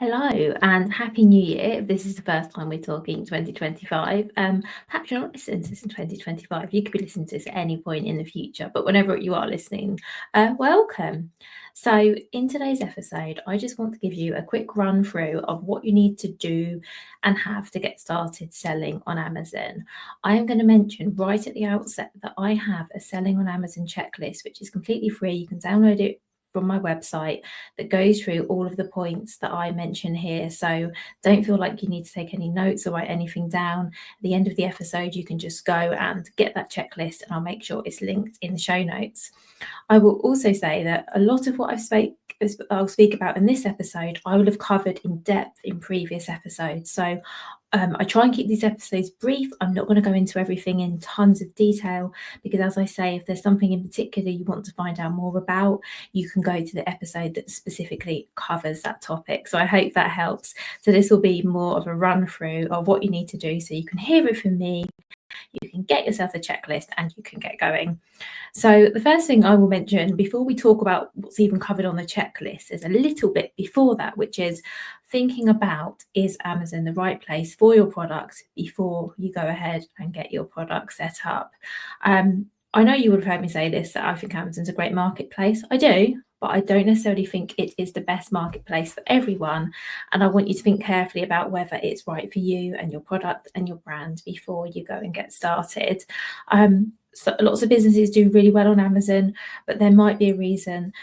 Hello and Happy New Year. If this is the first time we're talking 2025, perhaps you're not listening to this in 2025. You could be listening to this at any point in the future, but whenever you are listening, welcome. So, in today's episode, I just want to give you a quick run through of what you need to do and have to get started selling on Amazon. I am going to mention right at the outset that I have a selling on Amazon checklist, which is completely free. You can download it from my website that goes through all of the points that I mention here. So don't feel like you need to take any notes or write anything down. At the end of the episode, you can just go and get that checklist, and I'll make sure it's linked in the show notes. I will also say that a lot of what I'll speak about in this episode, I will have covered in depth in previous episodes. So I try and keep these episodes brief. I'm not going to go into everything in tons of detail because, as I say, if there's something in particular you want to find out more about, you can go to the episode that specifically covers that topic. So I hope that helps. So this will be more of a run through of what you need to do so you can hear it from me, you can get yourself a checklist, and you can get going. So the first thing I will mention before we talk about what's even covered on the checklist is a little bit before that, which is thinking about, is Amazon the right place for your product before you go ahead and get your product set up? I know you would have heard me say this, that I think Amazon's a great marketplace. I do, but I don't necessarily think it is the best marketplace for everyone. And I want you to think carefully about whether it's right for you and your product and your brand before you go and get started. So lots of businesses do really well on Amazon, but there might be a reason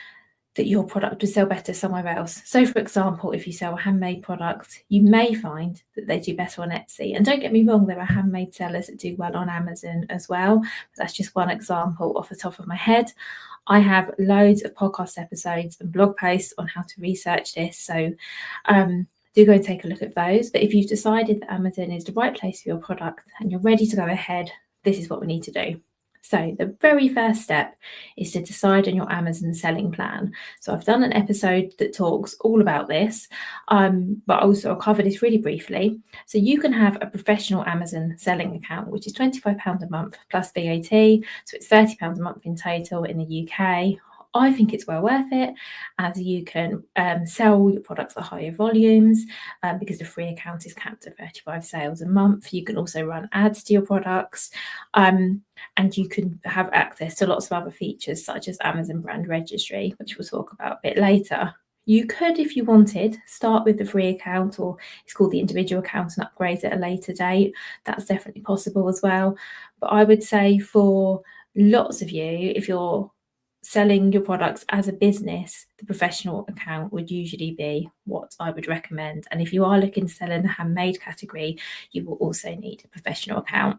that your product would sell better somewhere else. So, for example, if you sell a handmade product, you may find that they do better on Etsy. And don't get me wrong, there are handmade sellers that do well on Amazon as well. But that's just one example off the top of my head. I have loads of podcast episodes and blog posts on how to research this. So do go and take a look at those. But if you've decided that Amazon is the right place for your product and you're ready to go ahead, this is what we need to do. So the very first step is to decide on your Amazon selling plan. So I've done an episode that talks all about this, but also I'll cover this really briefly. So you can have a professional Amazon selling account, which is £25 a month plus VAT. So it's £30 a month in total in the UK. I think it's well worth it, as you can sell your products at higher volumes because the free account is capped at 35 sales a month. You can also run ads to your products, and you can have access to lots of other features such as Amazon brand registry, which we'll talk about a bit later. You could, if you wanted, start with the free account, or it's called the individual account, and upgrade at a later date. That's definitely possible as well. But I would say for lots of you, if you're selling your products as a business, the professional account would usually be what I would recommend. And if you are looking to sell in the handmade category, you will also need a professional account.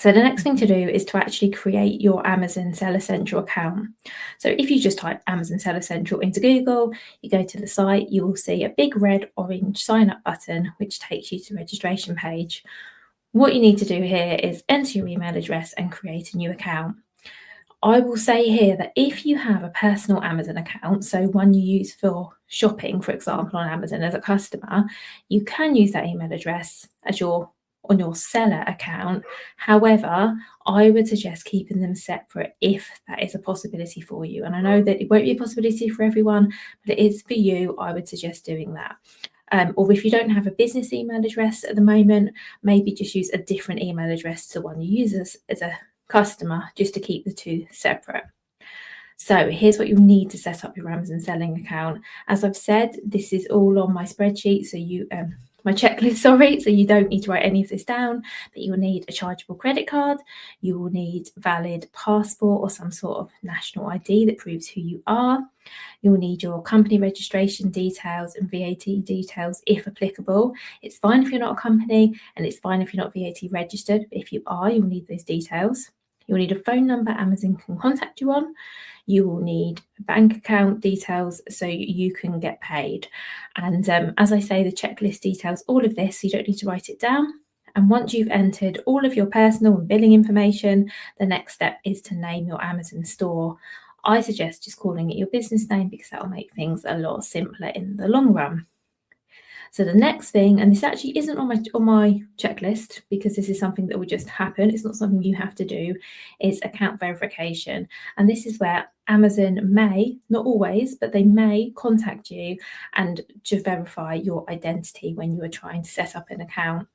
So the next thing to do is to actually create your Amazon Seller Central account. So if you just type Amazon Seller Central into Google, you go to the site, you will see a big red orange sign up button, which takes you to the registration page. What you need to do here is enter your email address and create a new account. I will say here that if you have a personal Amazon account, so one you use for shopping, for example, on Amazon as a customer, you can use that email address as on your seller account. However, I would suggest keeping them separate if that is a possibility for you. And I know that it won't be a possibility for everyone, but it is for you. I would suggest doing that. Or if you don't have a business email address at the moment, maybe just use a different email address to one you use as a customer, just to keep the two separate. So here's what you need to set up your Amazon selling account. As I've said, this is all on my spreadsheet, so my checklist, sorry, so you don't need to write any of this down, but you will need a chargeable credit card, you will need valid passport or some sort of national ID that proves who you are. You'll need your company registration details and VAT details if applicable. It's fine if you're not a company, and it's fine if you're not VAT registered, but if you are, you'll need those details. You'll need a phone number Amazon can contact you on. You will need bank account details so you can get paid. And as I say, the checklist details all of this, so you don't need to write it down. And once you've entered all of your personal and billing information, the next step is to name your Amazon store. I suggest just calling it your business name because that will make things a lot simpler in the long run. So the next thing, and this actually isn't on my checklist because this is something that will just happen, it's not something you have to do, is account verification. And this is where Amazon may, not always, but they may contact you and to verify your identity when you are trying to set up an account.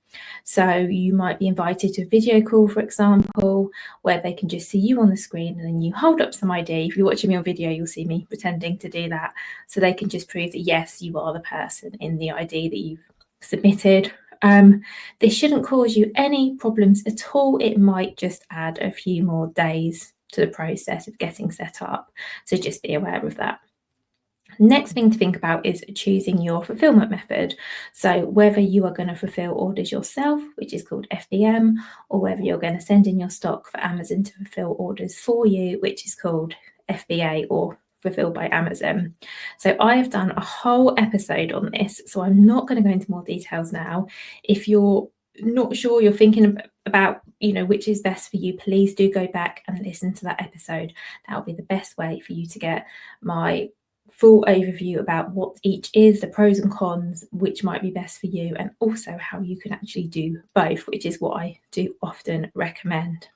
So you might be invited to a video call, for example, where they can just see you on the screen and then you hold up some ID. If you're watching me on video, you'll see me pretending to do that. So they can just prove that, yes, you are the person in the ID that you've submitted. This shouldn't cause you any problems at all. It might just add a few more days to the process of getting set up. So just be aware of that. Next thing to think about is choosing your fulfillment method. So whether you are going to fulfill orders yourself, which is called FBM, or whether you're going to send in your stock for Amazon to fulfill orders for you, which is called FBA or fulfilled by Amazon. So I have done a whole episode on this, so I'm not going to go into more details now. If you're not sure, you're thinking about, which is best for you, please do go back and listen to that episode. That will be the best way for you to get my full overview about what each is, the pros and cons, which might be best for you, and also how you can actually do both, which is what I do often recommend.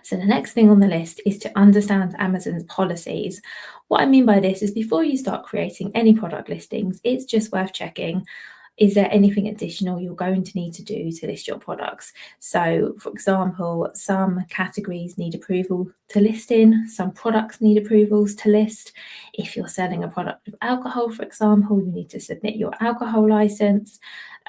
So the next thing on the list is to understand Amazon's policies. What I mean by this is before you start creating any product listings, it's just worth checking, is there anything additional you're going to need to do to list your products? So, for example, some categories need approval to list in, some products need approvals to list. If you're selling a product with alcohol, for example, you need to submit your alcohol license.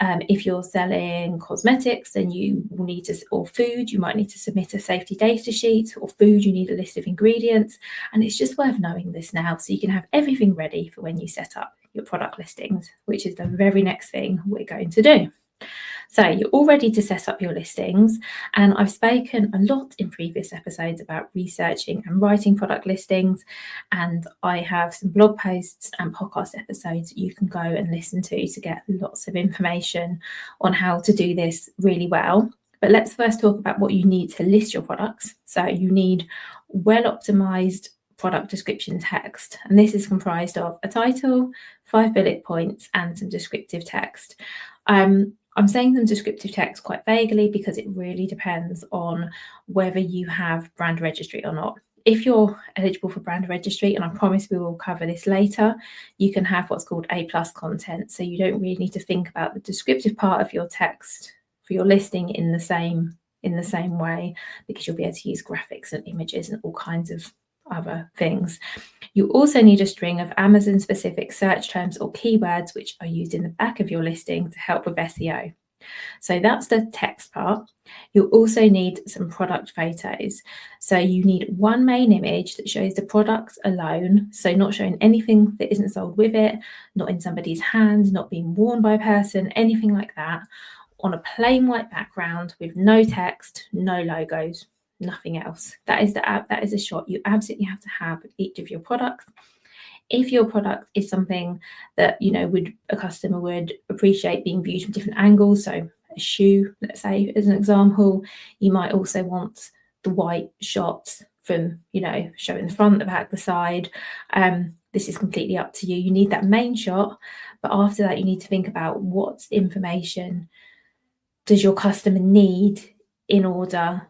If you're selling cosmetics, then you will need to, or food, you might need to submit a safety data sheet, or food, you need a list of ingredients. And it's just worth knowing this now so you can have everything ready for when you set up your product listings, which is the very next thing we're going to do. So you're all ready to set up your listings, and I've spoken a lot in previous episodes about researching and writing product listings, and I have some blog posts and podcast episodes you can go and listen to get lots of information on how to do this really well. But let's first talk about what you need to list your products. So you need well-optimized product description text, and this is comprised of a title, 5 bullet points, and some descriptive text. I'm saying some descriptive text quite vaguely because it really depends on whether you have brand registry or not. If you're eligible for brand registry, and I promise we will cover this later, you can have what's called A+ content. So you don't really need to think about the descriptive part of your text for your listing in the same way, because you'll be able to use graphics and images and all kinds of other things. You also need a string of Amazon specific search terms or keywords which are used in the back of your listing to help with SEO. So that's the text part. You'll also need some product photos. So you need one main image that shows the product alone, so not showing anything that isn't sold with it, not in somebody's hand, not being worn by a person, anything like that, on a plain white background with no text, no logos, nothing else. That is a shot you absolutely have to have with each of your products. If your product is something that a customer would appreciate being viewed from different angles, so a shoe, let's say, as an example, you might also want the white shot from showing the front, the back, the side. This is completely up to you. You need that main shot, but after that you need to think about what information does your customer need in order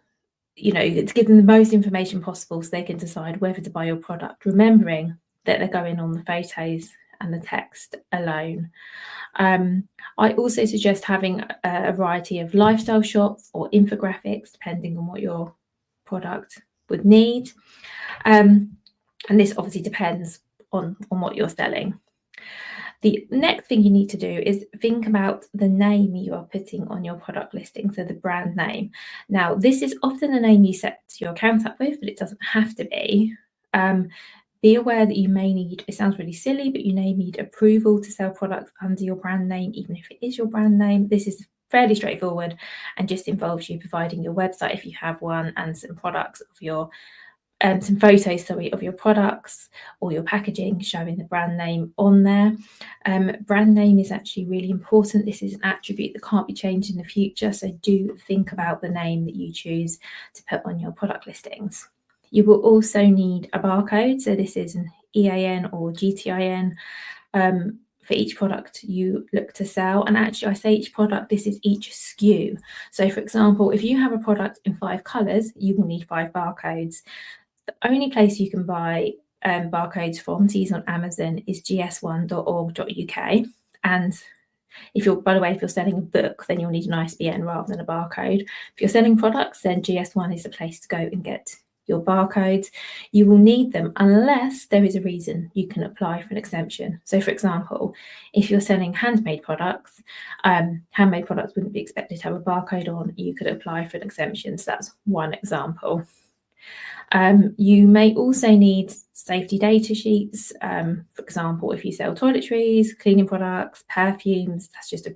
to give them the most information possible so they can decide whether to buy your product, remembering that they're going on the photos and the text alone. I also suggest having a variety of lifestyle shots or infographics, depending on what your product would need. And this obviously depends on what you're selling. The next thing you need to do is think about the name you are putting on your product listing, so the brand name. Now, this is often a name you set your account up with, but it doesn't have to be. Be aware that you may need, it sounds really silly, but you may need approval to sell products under your brand name, even if it is your brand name. This is fairly straightforward and just involves you providing your website if you have one, and some products of your some photos of your products or your packaging showing the brand name on there. Brand name is actually really important. This is an attribute that can't be changed in the future, so do think about the name that you choose to put on your product listings. You will also need a barcode, so this is an EAN or GTIN for each product you look to sell. And actually, I say each product, this is each SKU. So for example, if you have a product in 5 colours, you will need 5 barcodes. The only place you can buy barcodes from to use on Amazon is gs1.org.uk. And by the way, if you're selling a book, then you'll need an ISBN rather than a barcode. If you're selling products, then GS1 is the place to go and get your barcodes. You will need them unless there is a reason you can apply for an exemption. So for example, if you're selling handmade products wouldn't be expected to have a barcode on. You could apply for an exemption. So that's one example. You may also need safety data sheets. For example, if you sell toiletries, cleaning products, perfumes, that's just a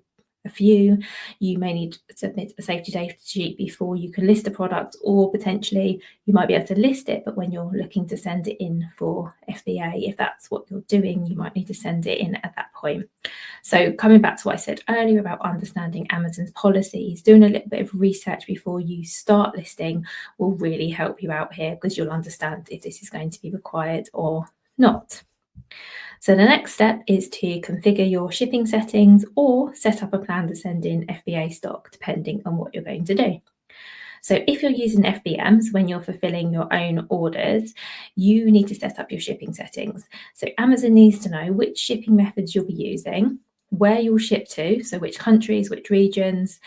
few. You may need to submit a safety data sheet before you can list a product, or potentially you might be able to list it, but when you're looking to send it in for FBA, if that's what you're doing, you might need to send it in at that point. So coming back to what I said earlier about understanding Amazon's policies, doing a little bit of research before you start listing will really help you out here, because you'll understand if this is going to be required or not. So the next step is to configure your shipping settings or set up a plan to send in FBA stock, depending on what you're going to do. So if you're using FBMs when you're fulfilling your own orders, you need to set up your shipping settings. So Amazon needs to know which shipping methods you'll be using, where you'll ship to, so which countries, which regions,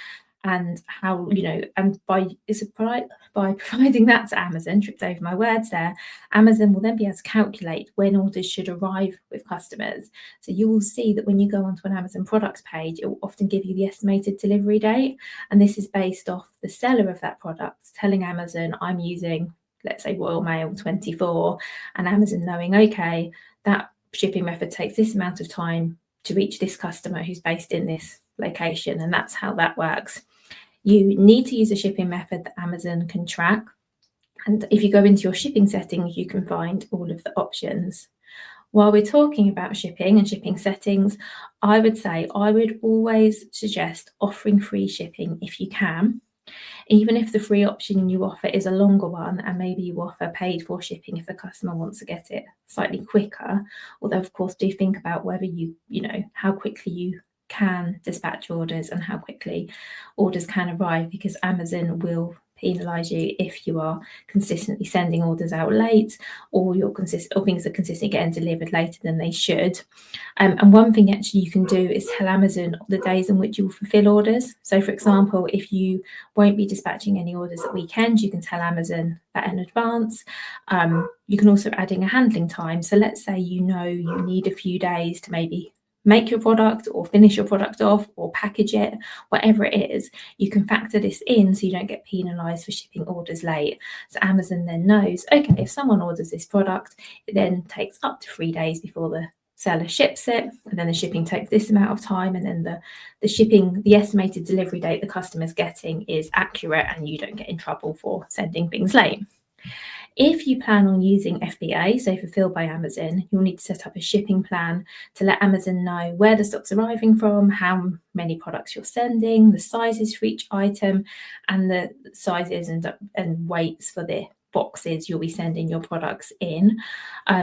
and how, and by providing that to Amazon, tripped over my words there, Amazon will then be able to calculate when orders should arrive with customers. So you will see that when you go onto an Amazon products page, it will often give you the estimated delivery date. And this is based off the seller of that product telling Amazon, I'm using, let's say, Royal Mail 24, and Amazon knowing, okay, that shipping method takes this amount of time to reach this customer who's based in this location. And that's how that works. You need to use a shipping method that Amazon can track. And if you go into your shipping settings, you can find all of the options. While we're talking about shipping and shipping settings, I would always suggest offering free shipping if you can. Even if the free option you offer is a longer one, and maybe you offer paid for shipping if the customer wants to get it slightly quicker. Although, of course, do think about whether how quickly you can dispatch orders and how quickly orders can arrive, because Amazon will penalise you if you are consistently sending orders out late, or things are consistently getting delivered later than they should. And one thing actually you can do is tell Amazon the days in which you will fulfil orders. So for example, if you won't be dispatching any orders at weekends, you can tell Amazon that in advance. You can also add in a handling time. So let's say you need a few days to maybe make your product or finish your product off or package it, whatever it is, you can factor this in so you don't get penalised for shipping orders late. So Amazon then knows, okay, if someone orders this product, it then takes up to 3 days before the seller ships it, and then the shipping takes this amount of time, and then the estimated delivery date the customer's getting is accurate, and you don't get in trouble for sending things late. If you plan on using FBA, so Fulfilled by Amazon, you'll need to set up a shipping plan to let Amazon know where the stock's arriving from, how many products you're sending, the sizes for each item, and the sizes and weights for the boxes you'll be sending your products in.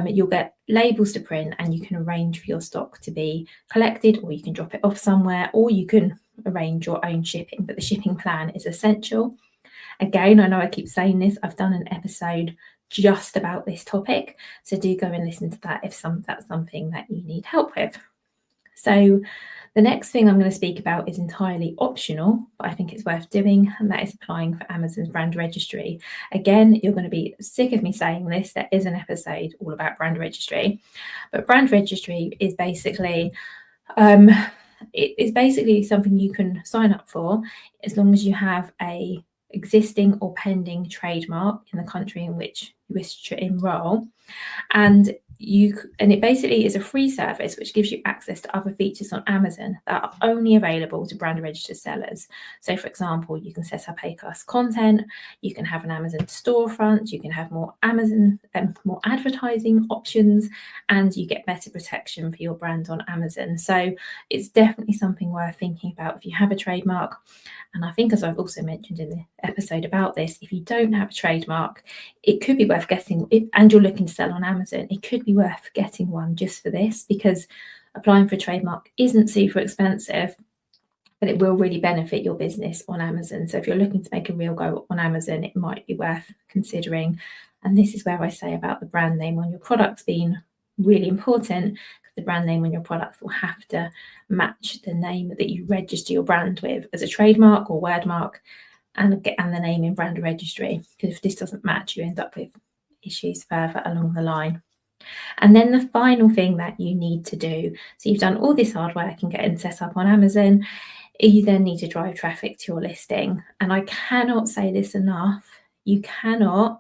You'll get labels to print, and you can arrange for your stock to be collected, or you can drop it off somewhere, or you can arrange your own shipping, but the shipping plan is essential. Again, I know I keep saying this, I've done an episode just about this topic, so do go and listen to that if that's something that you need help with. So the next thing I'm going to speak about is entirely optional, but I think it's worth doing, and that is applying for Amazon's brand registry. Again, you're going to be sick of me saying this, there is an episode all about brand registry, but brand registry is basically something you can sign up for as long as you have a existing or pending trademark in the country in which you wish to enroll, and it basically is a free service which gives you access to other features on Amazon that are only available to brand registered sellers. So for example, you can set up A-class content, you can have an Amazon storefront, you can have more advertising options, and you get better protection for your brand on Amazon. So it's definitely something worth thinking about if you have a trademark. And I think, as I've also mentioned in the episode about this, if you don't have a trademark, it could be worth getting, and you're looking to sell on Amazon, it could be worth getting one just for this, because applying for a trademark isn't super expensive, but it will really benefit your business on Amazon. So if you're looking to make a real go on Amazon, it might be worth considering. And this is where I say about the brand name on your products being really important, because the brand name on your products will have to match the name that you register your brand with as a trademark or word mark, and the name in brand registry. Because if this doesn't match, you end up with issues further along the line. And then the final thing that you need to do, so you've done all this hard work and getting set up on Amazon, you then need to drive traffic to your listing. And I cannot say this enough, you cannot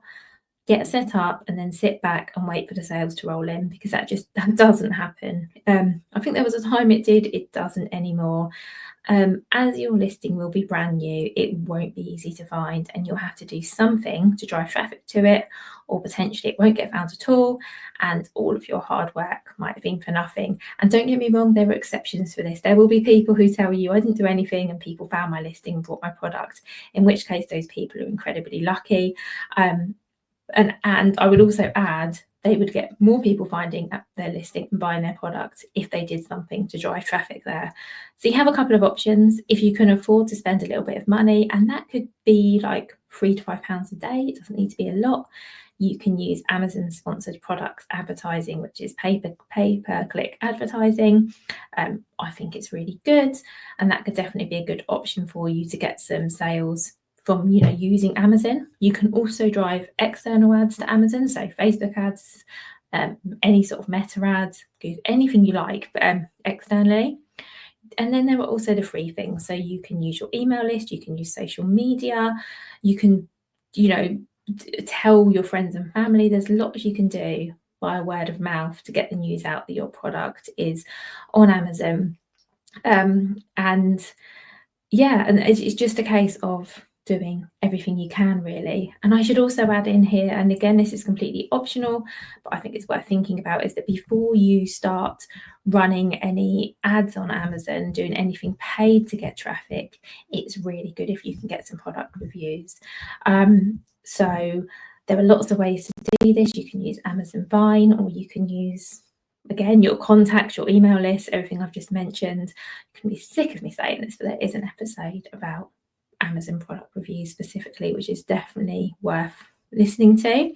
get set up and then sit back and wait for the sales to roll in, because that doesn't happen. I think there was a time it did, it doesn't anymore. As your listing will be brand new, it won't be easy to find, and you'll have to do something to drive traffic to it, or potentially it won't get found at all, and all of your hard work might have been for nothing. And don't get me wrong, there are exceptions for this. There will be people who tell you, I didn't do anything and people found my listing and bought my product, in which case those people are incredibly lucky. And I would also add, they would get more people finding their listing and buying their product if they did something to drive traffic there. So you have a couple of options. If you can afford to spend a little bit of money, and that could be like £3 to £5 a day, it doesn't need to be a lot, you can use Amazon sponsored products advertising, which is pay-per-click advertising. I think it's really good, and that could definitely be a good option for you to get some sales from using Amazon. You can also drive external ads to Amazon, so Facebook ads, any sort of meta ads, anything you like, but externally. And then there are also the free things. So you can use your email list, you can use social media, you can tell your friends and family. There's lots you can do via word of mouth to get the news out that your product is on Amazon. And it's just a case of doing everything you can, really. And I should also add in here, and again, this is completely optional, but I think it's worth thinking about, is that before you start running any ads on Amazon, doing anything paid to get traffic, it's really good if you can get some product reviews. So there are lots of ways to do this. You can use Amazon Vine, or you can use, again, your contacts, your email list, everything I've just mentioned. You can be sick of me saying this, but there is an episode about Amazon product reviews specifically, which is definitely worth listening to.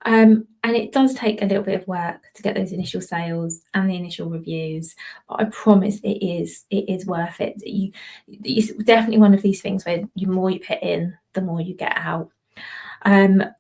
And it does take a little bit of work to get those initial sales and the initial reviews, but I promise it is worth it. It's definitely one of these things where the more you put in, the more you get out.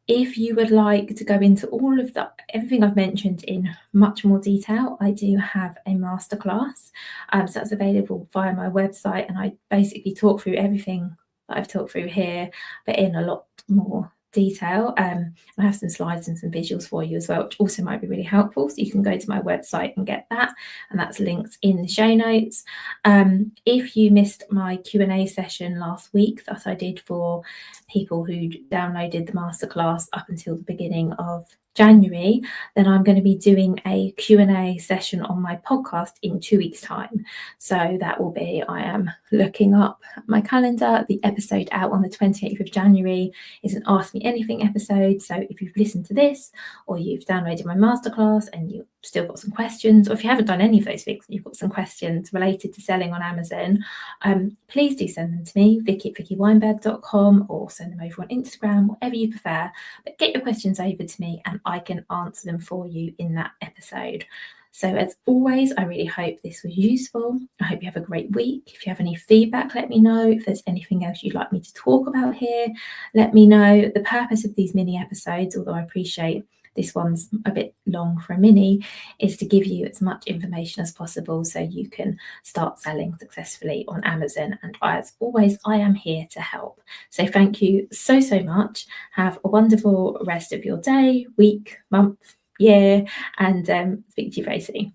If you would like to go into all of everything I've mentioned in much more detail, I do have a masterclass. So that's available via my website, and I basically talk through everything that I've talked through here, but in a lot more detail. I have some slides and some visuals for you as well, which also might be really helpful. So you can go to my website and get that, and that's linked in the show notes. If you missed my Q&A session last week that I did for people who downloaded the masterclass up until the beginning of January, then I'm going to be doing a Q&A session on my podcast in 2 weeks' time. So that will be, I am looking up my calendar, the episode out on the 28th of January is an Ask Me Anything episode. So if you've listened to this, or you've downloaded my masterclass and you've still got some questions, or if you haven't done any of those things and you've got some questions related to selling on Amazon, please do send them to me, vicky@vickyweinberg.com, or send them over on Instagram, whatever you prefer. But get your questions over to me and I can answer them for you in that episode. So as always, I really hope this was useful. I hope you have a great week. If you have any feedback, let me know. If there's anything else you'd like me to talk about here, let me know. The purpose of these mini episodes, although I appreciate this one's a bit long for a mini, is to give you as much information as possible so you can start selling successfully on Amazon. And as always, I am here to help. So thank you so much. Have a wonderful rest of your day, week, month, year, and speak to you very soon.